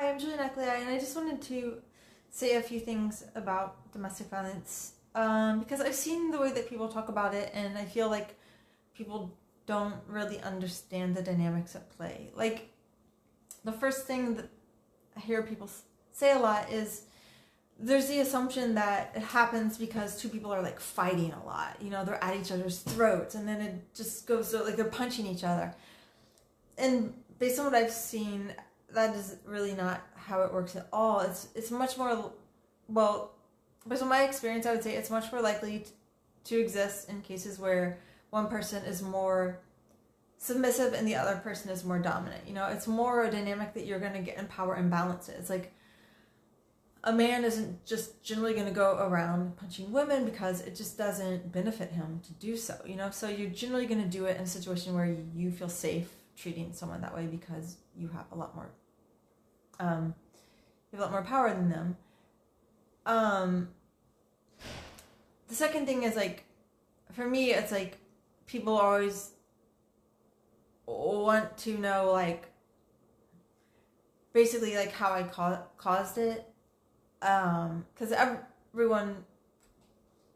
Hi, I'm Julian Eckley, and I just wanted to say a few things about domestic violence because I've seen the way that people talk about it, and I feel like people don't really understand the dynamics at play. Like, the first thing that I hear people say a lot is there's the assumption that it happens because two people are like fighting a lot. You know, they're at each other's throats, and then it just goes so like they're punching each other. And based on what I've seen, that is really not how it works at all. It's much more, well, based on my experience, I would say it's much more likely to exist in cases where one person is more submissive and the other person is more dominant. You know, it's more a dynamic that you're going to get in power imbalances. Like, a man isn't just generally going to go around punching women because it just doesn't benefit him to do so, you know? So you're generally going to do it in a situation where you feel safe treating someone that way because you have a lot more power than them. The second thing is, like, for me, it's like people always want to know, like, basically, like, how I caused it. Because everyone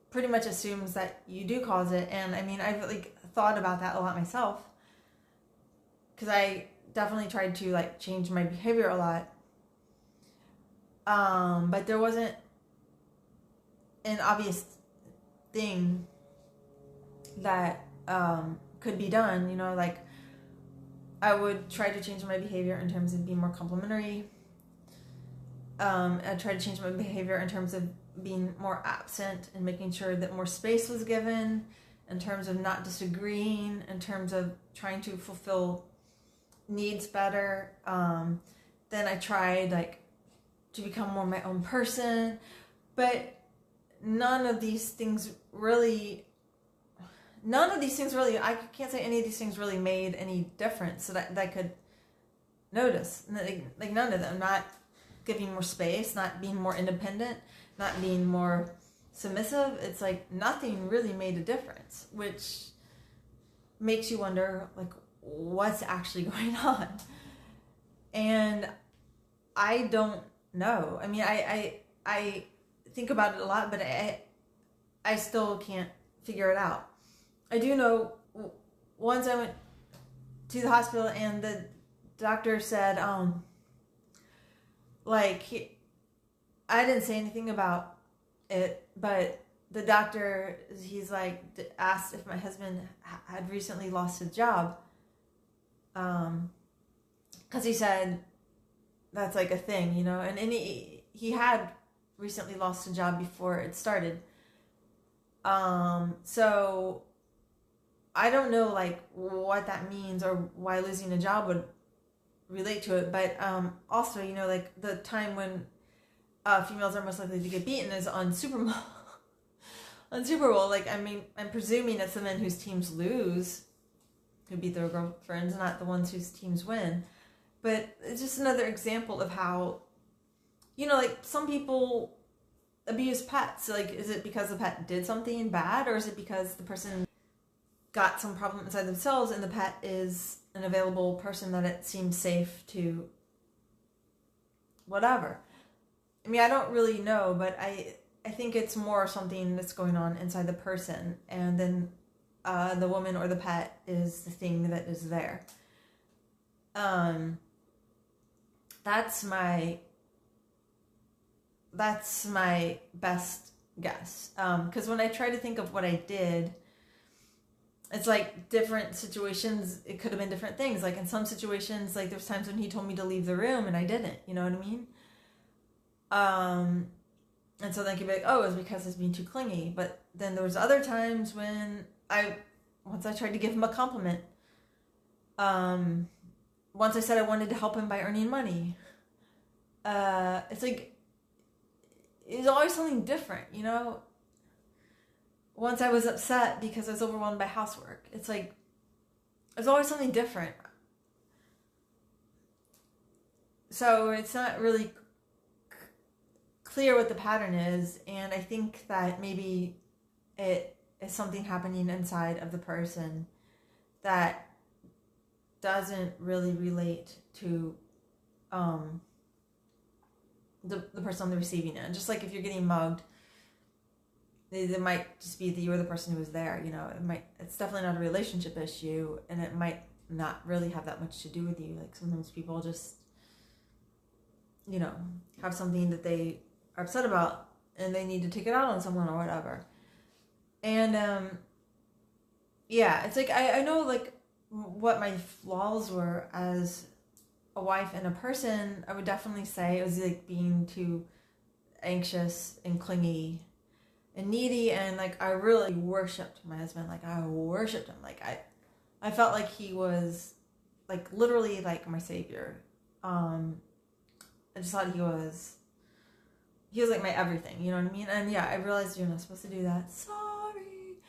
pretty much assumes that you do cause it. And I mean, I've, like, thought about that a lot myself. Because I definitely tried to, like, change my behavior a lot. But there wasn't an obvious thing that could be done. You know, like, I would try to change my behavior in terms of being more complimentary. I tried to change my behavior in terms of being more absent and making sure that more space was given, in terms of not disagreeing, in terms of trying to fulfill needs better. Then I tried, like, to become more my own person, but none of these things really, I can't say any of these things really made any difference that I could notice. Like, none of them. Not giving more space, not being more independent, not being more submissive. It's like nothing really made a difference, which makes you wonder, like, what's actually going on. And I don't know. I mean, I think about it a lot, but I still can't figure it out. I do know once I went to the hospital and the doctor said, like, I didn't say anything about it, but the doctor, he's like, asked if my husband had recently lost his job. Because he said that's like a thing, you know, and he had recently lost a job before it started. So I don't know, like, what that means or why losing a job would relate to it, but also, you know, like, the time when females are most likely to get beaten is on Super Bowl. On Super Bowl, like, I mean, I'm presuming it's the men whose teams lose who beat their girlfriends, not the ones whose teams win. But it's just another example of how, you know, like, some people abuse pets. Like, is it because the pet did something bad, or is it because the person got some problem inside themselves and the pet is an available person that it seems safe to whatever? I mean, I don't really know, but I think it's more something that's going on inside the person, and then the woman or the pet is the thing that is there. That's my best guess. Because when I try to think of what I did, it's like different situations, it could have been different things. Like, in some situations, like, there's times when he told me to leave the room and I didn't, you know what I mean? And so then he'd be like, oh, it was because I was being too clingy. But then there was other times when once I tried to give him a compliment, once I said I wanted to help him by earning money, it's like, it's always something different, you know? Once I was upset because I was overwhelmed by housework. It's like, there's always something different. So it's not really clear what the pattern is, and I think that maybe it is something happening inside of the person that doesn't really relate to the person on the receiving end. Just like if you're getting mugged, it might just be that you were the person who was there. It's definitely not a relationship issue, and it might not really have that much to do with you. Like sometimes people just, have something that they are upset about and they need to take it out on someone or whatever. And it's like I know like what my flaws were as a wife and a person. I would definitely say it was like being too anxious and clingy and needy, and like I really worshipped my husband. Like I worshipped him. Like I felt like he was like literally like my savior. I just thought he was like my everything, you know what I mean? And yeah, I realized you're not supposed to do that. Sorry.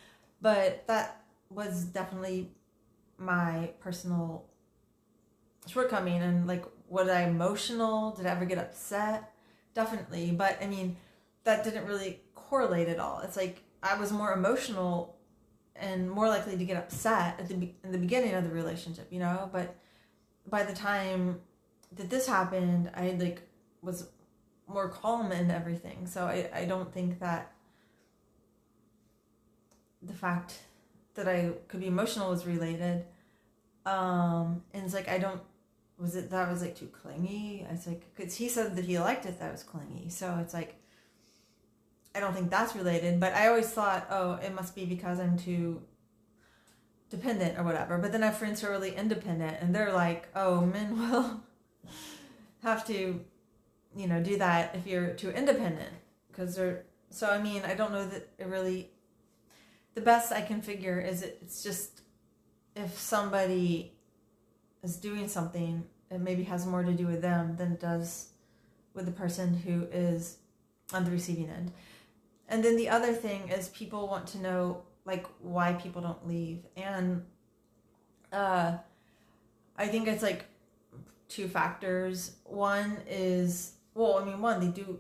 But that was definitely my personal shortcoming. And like, was I emotional? Did I ever get upset? Definitely. But I mean, that didn't really correlate at all. It's like I was more emotional and more likely to get upset in the beginning of the relationship, but by the time that this happened, I like was more calm and everything. So I don't think that the fact that I could be emotional was related. And it's like that was like too clingy? It's like, because he said that he liked it that I was clingy. So it's like, I don't think that's related, but I always thought, oh, it must be because I'm too dependent or whatever. But then I have friends who are really independent, and they're like, oh, men will have to, do that if you're too independent. So I mean, I don't know that it really, the best I can figure is it's just if somebody is doing something, it maybe has more to do with them than it does with the person who is on the receiving end. And then the other thing is people want to know like why people don't leave. And I think it's like two factors. One is, they do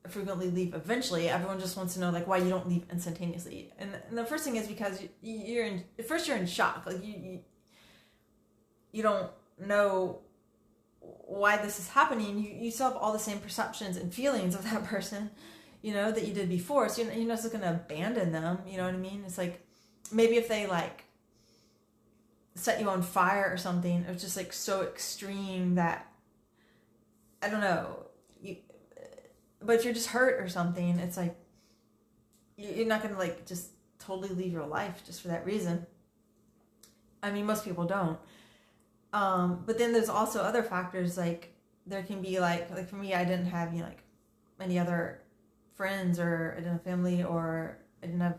frequently leave eventually. Everyone just wants to know like why you don't leave instantaneously. And the first thing is because you're in shock. Like you don't know why this is happening. You still have all the same perceptions and feelings of that person, that you did before. So you're not just going to abandon them. You know what I mean? It's like, maybe if they like set you on fire or something, it was just like so extreme that, I don't know. But if you're just hurt or something, it's like, you're not going to like just totally leave your life just for that reason. I mean, most people don't. But then there's also other factors, like there can be like for me, I didn't have, like many other friends, or I didn't have family, or I didn't have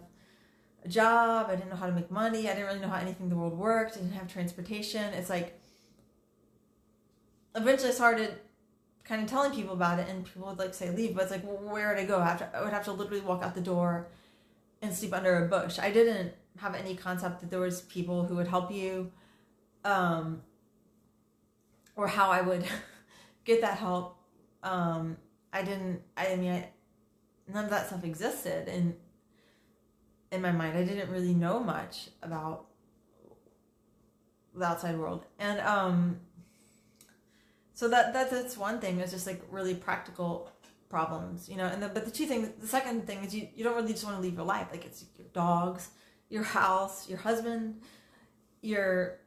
a job. I didn't know how to make money. I didn't really know how anything in the world worked. I didn't have transportation. It's like, eventually I started kind of telling people about it, and people would like say leave, but it's like, well, where would I go? I would have to literally walk out the door and sleep under a bush. I didn't have any concept that there was people who would help you, or how I would get that help. None of that stuff existed in my mind. I didn't really know much about the outside world. And so that's one thing. It's just like really practical problems, and but the second thing is you don't really just want to leave your life. Like it's your dogs, your house, your husband, your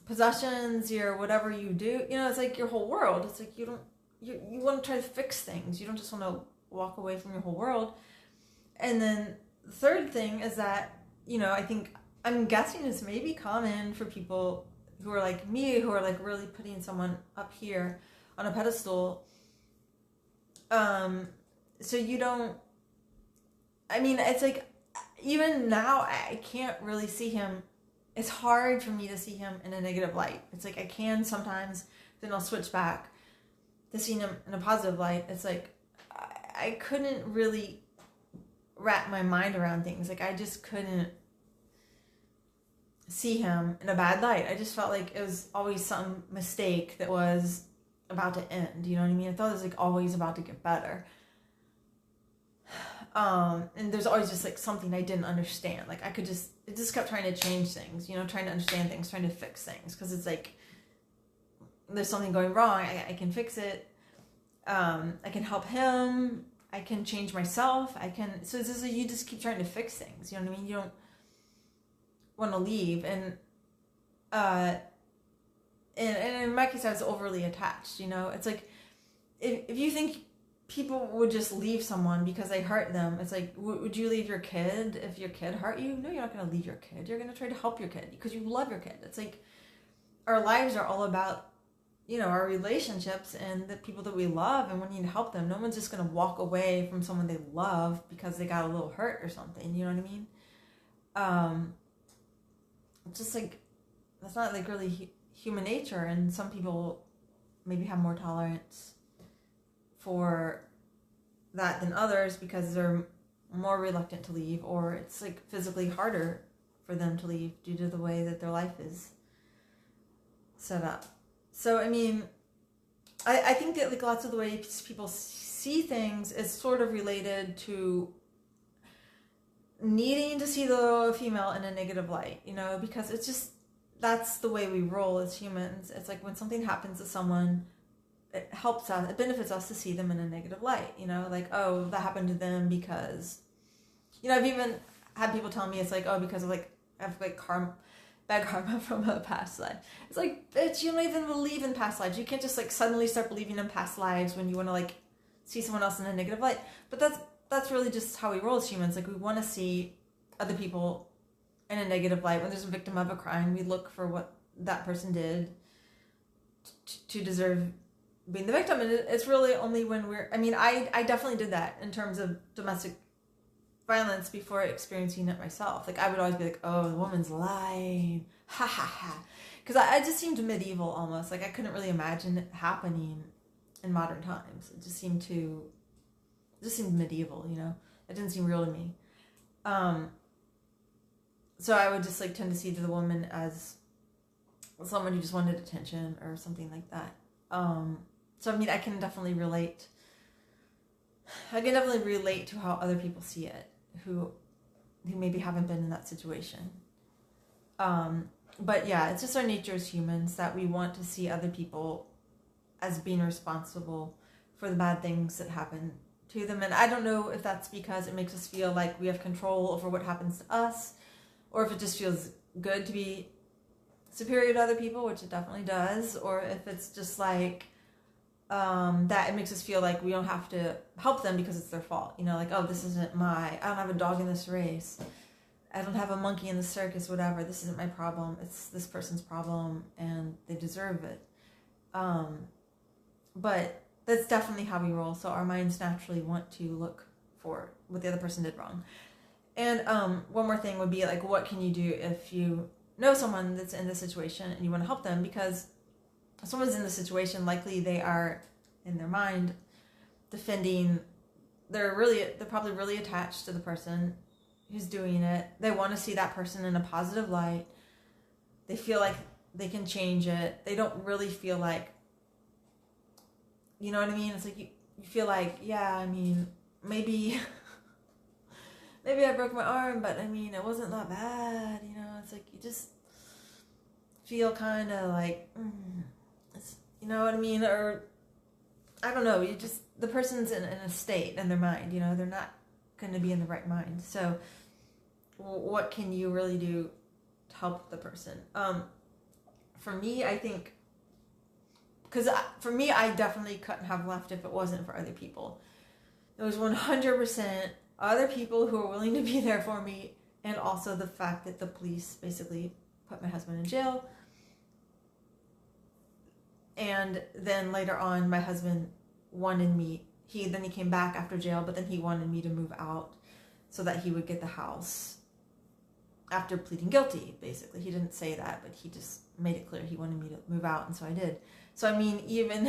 possessions, your whatever you do, it's like your whole world. It's like you want to try to fix things. You don't just want to walk away from your whole world. And then the third thing is that, I'm guessing it's maybe common for people who are like me, who are like really putting someone up here on a pedestal. So you don't, it's like, even now I can't really see him. It's hard for me to see him in a negative light. It's like I can sometimes, then I'll switch back to seeing him in a positive light. It's like I couldn't really wrap my mind around things. Like I just couldn't see him in a bad light. I just felt like it was always some mistake that was about to end. You know what I mean? I thought it was like always about to get better. And there's always just like something I didn't understand. Like it just kept trying to change things, trying to understand things, trying to fix things. Cause it's like, there's something going wrong. I can fix it. I can help him. I can change myself. So it's just like you just keep trying to fix things. You know what I mean? You don't want to leave. And in my case, I was overly attached. It's like if you think people would just leave someone because they hurt them, it's like, would you leave your kid if your kid hurt you? No, you're not going to leave your kid. You're going to try to help your kid because you love your kid. It's like our lives are all about, our relationships and the people that we love, and we need to help them. No one's just going to walk away from someone they love because they got a little hurt or something. You know what I mean? Just like, that's not like really human nature, and some people maybe have more tolerance for that than others because they're more reluctant to leave, or it's like physically harder for them to leave due to the way that their life is set up. So, I mean, I think that like lots of the ways people see things is sort of related to needing to see the female in a negative light, because it's just, that's the way we roll as humans. It's like when something happens to someone, it helps us, it benefits us to see them in a negative light, like, oh, that happened to them because, I've even had people tell me it's like, oh, because of like, I have like bad karma from a past life. It's like, bitch, you don't even believe in past lives. You can't just like suddenly start believing in past lives when you want to like see someone else in a negative light. But that's really just how we roll as humans. Like we want to see other people in a negative light. When there's a victim of a crime, we look for what that person did to deserve being the victim. And it's really only when I definitely did that in terms of domestic violence before experiencing it myself. Like I would always be like, oh, the woman's lying, ha ha ha, because I just seemed medieval almost. Like I couldn't really imagine it happening in modern times. It just seemed medieval, it didn't seem real to me. So I would just like tend to see the woman as someone who just wanted attention or something like that. So I mean, I can definitely relate to how other people see it, who maybe haven't been in that situation. But yeah, it's just our nature as humans that we want to see other people as being responsible for the bad things that happen to them. And I don't know if that's because it makes us feel like we have control over what happens to us, or if it just feels good to be superior to other people, which it definitely does, or if it's just like that it makes us feel like we don't have to help them because it's their fault. Like, oh, this isn't I don't have a dog in this race. I don't have a monkey in the circus, whatever. This isn't my problem. It's this person's problem and they deserve it. But that's definitely how we roll. So our minds naturally want to look for what the other person did wrong. And one more thing would be like, what can you do if you know someone that's in this situation and you want to help them? Because if someone's in the situation, likely they are in their mind defending. They're probably really attached to the person who's doing it. They want to see that person in a positive light. They feel like they can change it. They don't really feel like, you know what I mean? It's like you feel like, yeah, I mean, maybe I broke my arm, but I mean, it wasn't that bad. It's like you just feel kind of like, you know what I mean? Or, I don't know, the person's in a state in their mind, they're not going to be in the right mind. So, what can you really do to help the person? For me, I think, for me, I definitely couldn't have left if it wasn't for other people. It was 100% other people who were willing to be there for me, and also the fact that the police basically put my husband in jail. And then later on, my husband wanted me, he came back after jail, but then he wanted me to move out so that he would get the house after pleading guilty, basically. He didn't say that, but he just made it clear he wanted me to move out, and so I did. So, I mean, even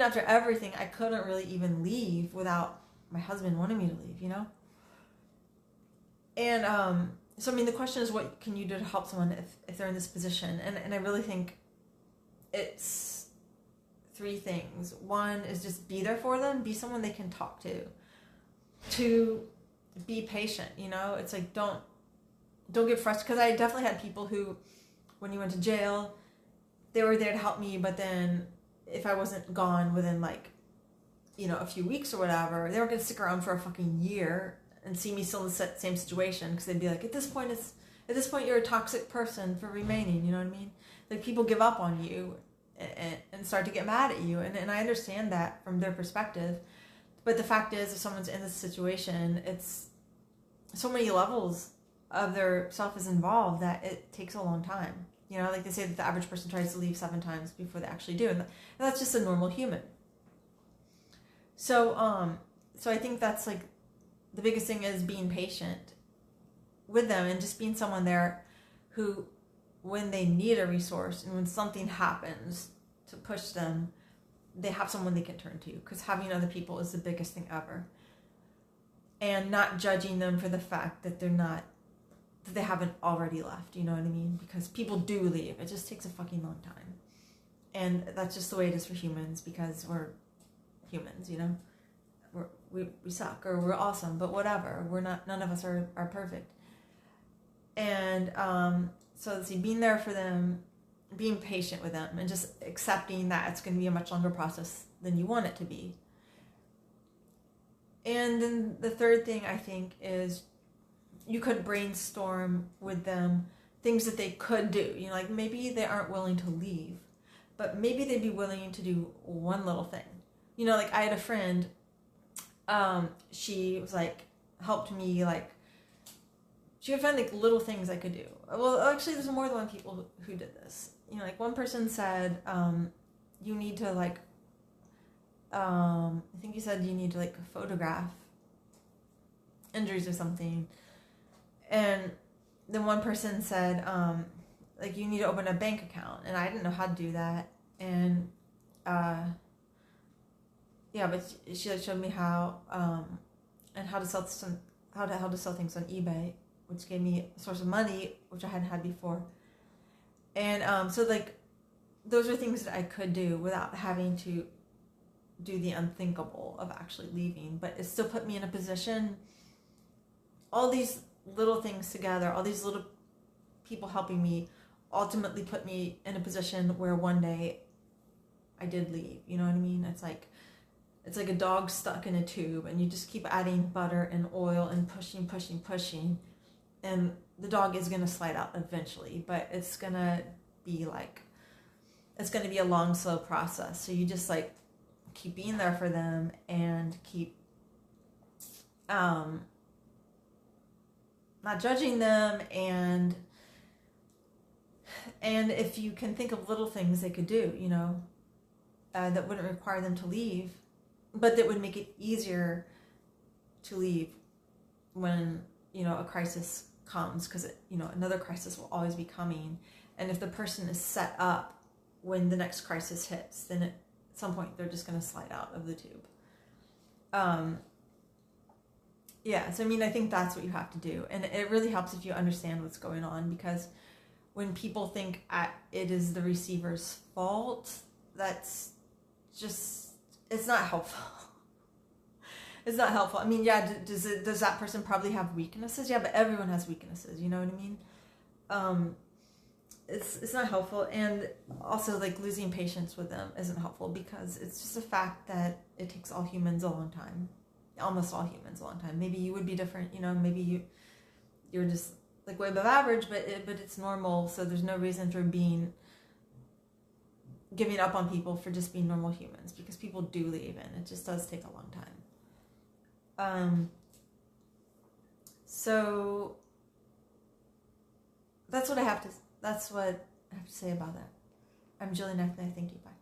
after everything, I couldn't really even leave without my husband wanting me to leave, And, so, I mean, the question is, what can you do to help someone if they're in this position? And I really think it's 3 things. 1 is just be there for them. Be someone they can talk to. 2, be patient, It's like, don't get frustrated. Because I definitely had people who, when you went to jail, they were there to help me, but then if I wasn't gone within like a few weeks or whatever. They weren't going to stick around for a fucking year and see me still in the same situation, because they'd be like, at this point you're a toxic person for remaining. You know what I mean? Like, people give up on you and start to get mad at you, and I understand that from their perspective. But the fact is, if someone's in this situation, it's so many levels of their self is involved that it takes a long time. Like they say that the average person tries to leave 7 times before they actually do, and that's just a normal human. So I think that's like the biggest thing, is being patient with them and just being someone there who, when they need a resource and when something happens to push them, they have someone they can turn to, because having other people is the biggest thing ever. And not judging them for the fact that they haven't already left, you know what I mean? Because people do leave. It just takes a fucking long time. And that's just the way it is for humans, because we're humans, we suck, or we're awesome, but whatever. None of us are perfect. And so let's see, being there for them, being patient with them, and just accepting that it's going to be a much longer process than you want it to be. And then the third thing, I think, is you could brainstorm with them things that they could do. Like, maybe they aren't willing to leave, but maybe they'd be willing to do one little thing. Like, I had a friend, she was like, helped me, like, she would find like little things I could do. Well, actually, there's more than one people who did this. Like, one person said, you need to like, I think you said you need to like photograph injuries or something. And then one person said, like, you need to open a bank account. And I didn't know how to do that. And, yeah, but she like showed me how, and how to sell things on eBay, which gave me a source of money, which I hadn't had before. And so, like, those are things that I could do without having to do the unthinkable of actually leaving. But it still put me in a position, all these little things together, all these little people helping me, ultimately put me in a position where one day I did leave. You know what I mean? It's like a dog stuck in a tube, and you just keep adding butter and oil and pushing. And the dog is going to slide out eventually, but it's going to be a long, slow process. So you just like keep being there for them and keep not judging them, and if you can think of little things they could do, that wouldn't require them to leave, but that would make it easier to leave when, a crisis comes, because, another crisis will always be coming. And if the person is set up when the next crisis hits, then at some point they're just going to slide out of the tube. Yeah, so I think that's what you have to do. And it really helps if you understand what's going on, because when people think it is the receiver's fault, that's just, it's not helpful. It's not helpful. Does that person probably have weaknesses? Yeah, but everyone has weaknesses, you know what I mean? It's not helpful. And also, like, losing patience with them isn't helpful, because it's just a fact that it takes all humans a long time. Almost all humans a long time. Maybe you would be different, maybe you're just like way above average, but it's normal. So there's no reason for giving up on people for just being normal humans, because people do leave, and it just does take a long time. So that's what I have to say about that. I'm Jillian Neckley. Thank you. Bye.